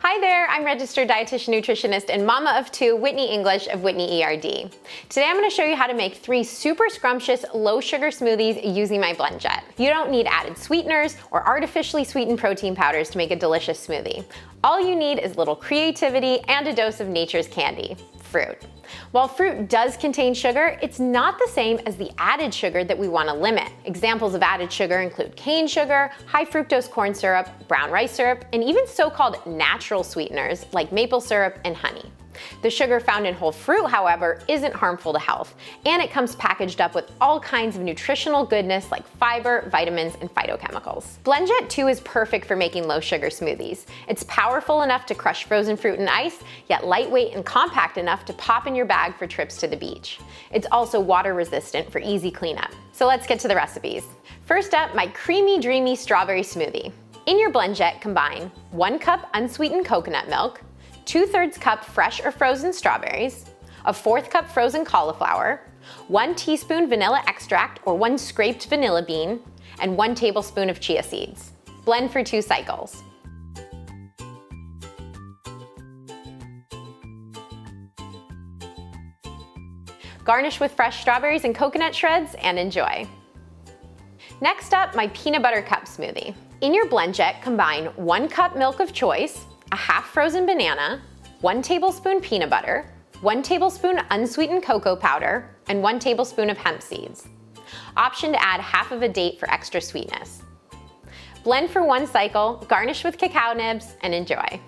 Hi there, I'm registered dietitian nutritionist and mama of two, Whitney English of Whitney ERD. Today I'm going to show you how to make 3 super scrumptious low sugar smoothies using my BlendJet. You don't need added sweeteners or artificially sweetened protein powders to make a delicious smoothie. All you need is a little creativity and a dose of nature's candy, fruit. While fruit does contain sugar, it's not the same as the added sugar that we want to limit. Examples of added sugar include cane sugar, high fructose corn syrup, brown rice syrup, and even so-called natural sweeteners like maple syrup and honey. The sugar found in whole fruit, however, isn't harmful to health, and it comes packaged up with all kinds of nutritional goodness like fiber, vitamins, and phytochemicals. BlendJet 2 is perfect for making low sugar smoothies. It's powerful enough to crush frozen fruit and ice, yet lightweight and compact enough to pop in your bag for trips to the beach. It's also water resistant for easy cleanup. So let's get to the recipes. First up, my creamy, dreamy strawberry smoothie. In your BlendJet, combine 1 cup unsweetened coconut milk, 2/3 cup fresh or frozen strawberries, a 1/4 cup frozen cauliflower, 1 teaspoon vanilla extract or 1 scraped vanilla bean, and 1 tablespoon of chia seeds. Blend for 2 cycles. Garnish with fresh strawberries and coconut shreds and enjoy. Next up, my peanut butter cup smoothie. In your BlendJet, combine 1 cup milk of choice, a half frozen banana, 1 tablespoon peanut butter, 1 tablespoon unsweetened cocoa powder, and 1 tablespoon of hemp seeds. Option to add half of a date for extra sweetness. Blend for 1 cycle, garnish with cacao nibs, and enjoy.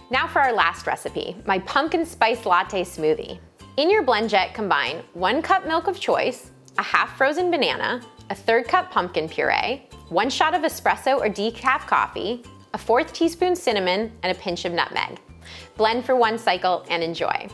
Now for our last recipe, my pumpkin spice latte smoothie. In your BlendJet, combine 1 cup milk of choice, a half frozen banana, a 1/3 cup pumpkin puree, 1 shot of espresso or decaf coffee, a 1/4 teaspoon cinnamon, and a pinch of nutmeg. Blend for 1 cycle and enjoy.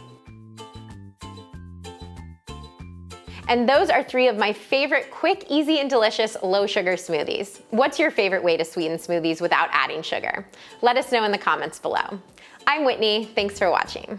And those are 3 of my favorite quick, easy, and delicious low sugar smoothies. What's your favorite way to sweeten smoothies without adding sugar? Let us know in the comments below. I'm Whitney, thanks for watching.